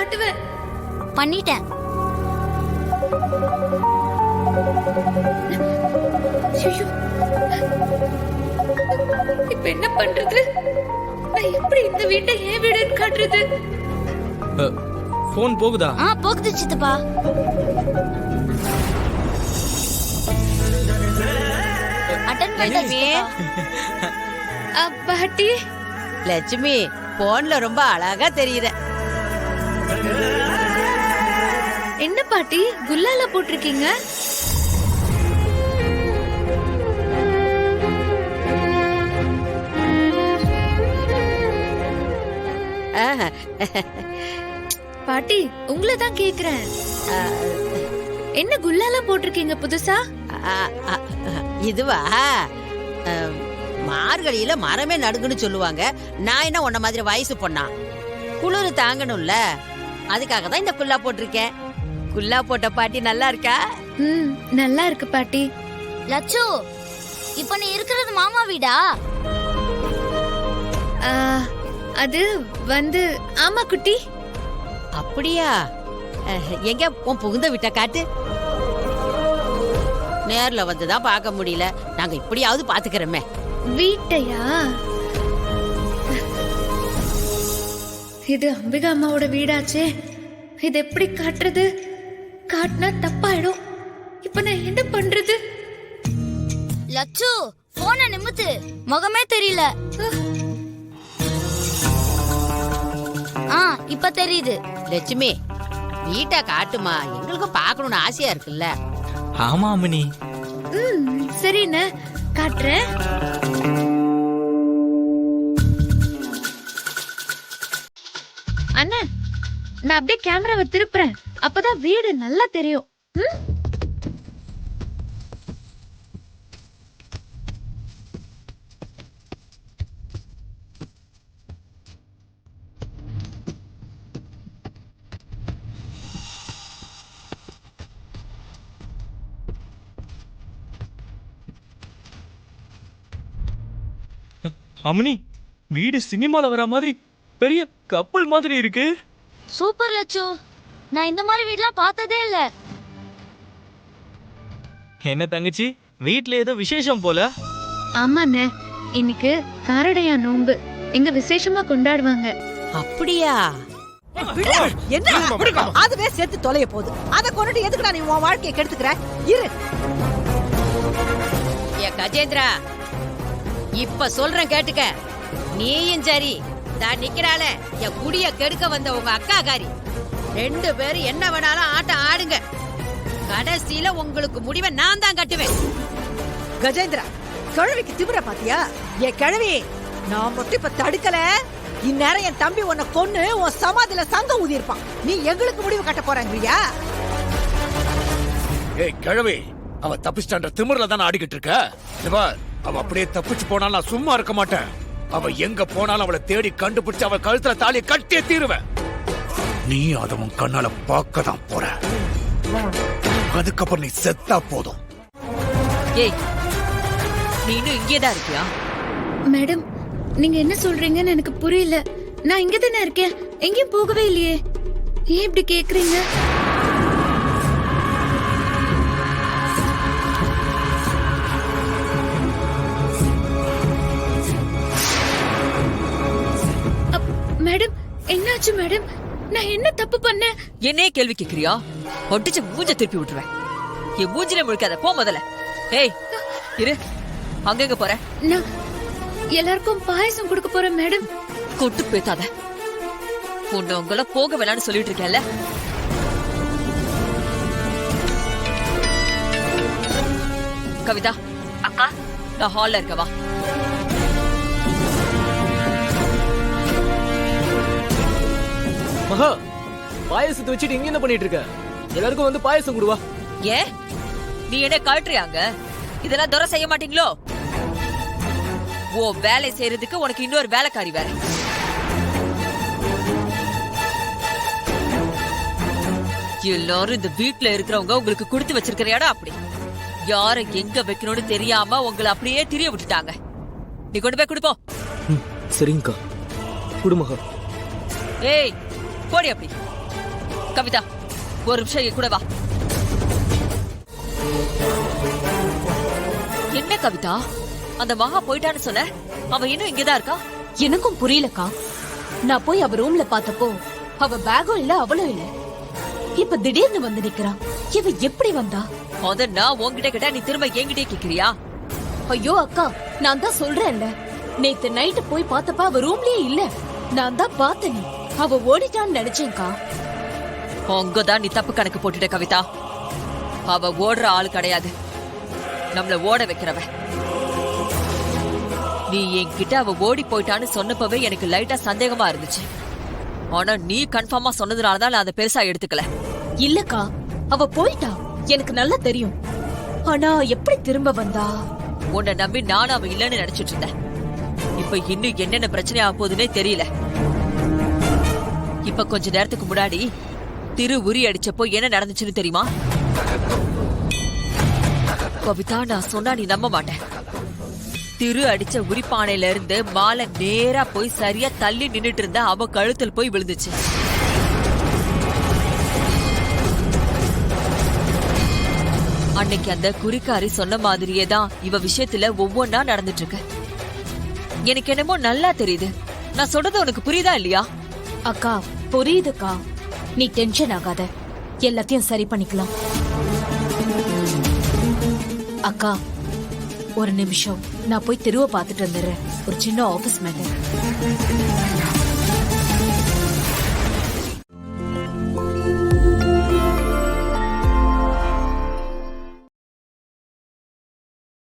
காட்டுவேன். பண்ணிட்டேன். ஐயோ, இப்ப என்ன பண்றது? நான் எப்படி இந்த வீட்டை ஏன் வீடுன்னு காட்டுறது? போன் போகுதா? போகுது சித்தப்பா. அட்டன் பண்ணி. பாட்டி. லட்சுமி போன்ல ரொம்ப அழகா தெரியுற. என்ன பாட்டி குல்லால போட்டிருக்கீங்க? பாட்டி உங்களை தான் கேக்குறேன். என்ன குல்லால போட்டிருக்கீங்க புதுசா? இதுவா, மார்கழியில மரமே நடுங்குன்னு சொல்லுவாங்க. நான் என்ன உன்ன மாதிரி வயசு பொண்ணா? குளிர் தாங்கணும்ல, அதுக்காக தான் இந்த குல்லா போட்டிருக்கேன். குல்லா போட்ட பாட்டி நல்லா இருக்கா? நல்லா இருக்கு பாட்டி. லட்சு, இப்ப நீ இருக்கிறது மாமா வீடா? அது வந்து ஆமா குட்டி. அப்படியா? எங்க உன் புகுந்த விட்ட காட்டு. நேர்ல வந்துதான் பார்க்க முடியல. நாங்க இப்படியாவது பாத்துக்கிறோமே. வீட்டையா? இது அம்பிகா அம்மாவோட வீடாச்சே. இது எப்படி காட்டுறது? காட்டினா தப்பாயிடும். இப்ப நான் என்ன பண்றது? லட்சு போனை நிமித்து, முகமே தெரியல. இப்ப தெரியுது. லட்சுமி வீட்டை காட்டுமா, எங்களுக்கும் பார்க்கணும்னு ஆசையா இருக்குல்ல. ஆமா அம்மனி. சரிண்ணே காட்டுறேன். அண்ணா நான் அப்படியே கேமராவை திருப்புறேன், அப்பதான் வீடு நல்லா தெரியும். அம்மனி வீடு சினிமால வர மாதிரி பெரிய கப்பல் மாதிரி இருக்கு. சூப்பர் லட்சு, நான் இந்த மாதிரி வீட்லாம் பார்த்ததே இல்ல. என்ன தங்கச்சி, வீட்ல ஏதோ விசேஷம் போல? ஆமாண்ணே, இன்னைக்கு காரடையா நோன்பு, எங்க விசேஷமா கொண்டாடுவாங்க. அப்படியா? என்ன அதுவே சேர்த்து தொலைய போகுது. அத கொண்டுட்டு எதுக்குடா நீ உன் வாழ்க்கையை கெடுத்துக்கிற? இரு ஏ கஜேந்திரா, இப்ப சொல்றேன் கேட்டுக்க. நீயும் சரி, நான் நிக்கிறாள என் குடிய கெடுக்க வந்த உங்க அக்கா காரி, 2 பேரும் என்ன வேணாலும் ஆட்டம் ஆடுங்க. கடைசியில உங்களுக்கு முடிவை நான் தான் கட்டுவேன். கஜேந்திரா, கிழவிக்கு திமிர பாத்தியா? ஏ கிழவி, நான் மட்டும் இப்ப தடுக்கல, இந்நேரம் என் தம்பி உன்னை கொன்னு உன் சமாதியில சங்கம் ஊதி இருப்பான். நீ எங்களுக்கு முடிவு கட்ட போறாங்கறியா? ஏய் கிழவி, அவ தப்பிச்சிட்டான்ற திமிர்ல தானே ஆடிக்கிட்டு இருக்க. அவ அப்படியே தப்பிச்சு போனாலும் நான் சும்மா இருக்க மாட்டேன். அவ எங்க போனாலும் அவளை தேடி கண்டுபிடிச்சு அவ கழுத்துல தாலியை கட்டியே தீருவேன். நீ அதை உன் கண்ணால பார்க்க தான் போற. அதுக்கப்புறம் நீ செத்தா போதும். ஏய், நீ இன்னும் இங்கேதான் இருக்கியா? மேடம், நீங்க என்ன சொல்றீங்கன்னு எனக்கு புரியல. நான் இங்க தானே இருக்கேன், எங்கேயும் போகவே இல்லையே. ஏன் இப்படி கேக்குறீங்க? மேடம், என்னாச்சு மேடம்? நான் என்ன தப்பு பண்ணேன்? என்னையே கேள்வி கேக்குறியா? ஒட்டிச்சு மூஞ்ச திருப்பி விட்டுருவேன். என் மூஞ்சில முழிக்காத, போ முதல்ல. ஏய் இரு, அங்க எங்க போற? நான் எல்லாருக்கும் பாயசம் கொடுக்க போறேன் மேடம். கொட்டு பேத்தாத. உன்னை உங்கள போக வேணான்னு சொல்லிட்டு இருக்கேன்ல. கவிதா அக்கா, நான் ஹால்ல இருக்கவா? மகா, பாயசத்தை வச்சுட்டு இங்க என்ன பண்ணிட்டு இருக்க? எல்லாருக்கும் வந்து பாயசம் கொடுவா. ஏ, நீ என்ன கழட்டுறியாங்க? இதெல்லாம் துரை செய்ய மாட்டீங்களோ? ஓ வேலை செய்யறதுக்கு உனக்கு இன்னொரு வேலைக்காரி வேற. எல்லாரும் இந்த வீட்டுல இருக்கிறவங்க உங்களுக்கு கொடுத்து வச்சிருக்கிற இடம் அப்படி. யார எங்க வைக்கணும்னு தெரியாம உங்களை அப்படியே திரிய விட்டுட்டாங்க. நீ கொண்டு போய் கொடுப்போம். சரிங்கக்கா, குடுமகா. ஏய் போடி அப்படி. கவிதா, ஒரு நிமிஷம் என் கூட வா. என்ன கவிதா, அந்த மகா போயிட்டான்னு சொன்ன, அவ இன்னும் இங்கதான் இருக்கா? எனக்கும் புரியலக்கா. நான் போய் அவ ரூம்ல பார்த்தப்போ அவ பேகும் இல்ல, அவளும் இல்ல. இப்ப திடீர்னு வந்து நிக்கிறா. இவ எப்படி வந்தா? அத நான் உன்கிட்ட கேட்டா நீ திரும்ப என்கிட்டே கேக்குறியா? ஐயோ அக்கா, நான் தான் சொல்றேன்ல, நேத்து நைட்டு போய் பார்த்தப்ப அவ ரூம்லயே இல்ல. நான் தான் பார்த்தேன், அவ ஓடிட்டான்னு நினைச்சேன்க்கா. அங்கதான் நீ தப்பு கணக்கு போட்டுட்ட கவிதா. அவ ஓடுற ஆளு கிடையாது, நம்மள ஓட வைக்கிறவ. நீ என்கிட்ட அவ ஓடி போயிட்டான்னு சொன்னப்பவே எனக்கு லைட்டா சந்தேகமா இருந்துச்சு. ஆனா நீ கன்ஃபார்மா சொன்னதுனாலதான் நான் அதை பெருசா எடுத்துக்கல. இல்லக்கா, அவ போயிட்டா, எனக்கு நல்லா தெரியும். ஆனா எப்படி திரும்ப வந்தா? உன்னை நம்பி நானும் அவ இல்லன்னு நினைச்சிட்டு இருந்தேன். இப்ப இன்னும் என்னென்ன பிரச்சனை ஆக போகுதுன்னே தெரியல. இப்ப கொஞ்ச நேரத்துக்கு முன்னாடி திரு உரி அடிச்சப்போ என்ன நடந்துச்சுன்னு தெரியுமா? கவிதா, நான் சொன்னா நீ நம்ப மாட்டேன். திரு அடிச்ச உரிப்பானையில இருந்து மாலை நேரா போய் சரியா தள்ளி நின்னுட்டு இருந்த அவ கழுத்தில் போய் விழுந்துச்சு. அன்னைக்கு அந்த குறிக்காரி சொன்ன மாதிரியே தான் இவ விஷயத்துல ஒவ்வொன்னா நடந்துட்டு இருக்கு. எனக்கு என்னமோ நல்லா தெரியுது. நான் சொல்றது உனக்கு புரியுதா இல்லையா? அக்கா புரியுதுக்கா, நீ டென்ஷன் ஆகாத, எல்லாத்தையும் சரி பண்ணிக்கலாம். அக்கா ஒரு நிமிஷம், நான் போய் திருவ பாத்துட்டு வந்துடுறேன். ஒரு சின்ன ஆபீஸ் மேட்டர்.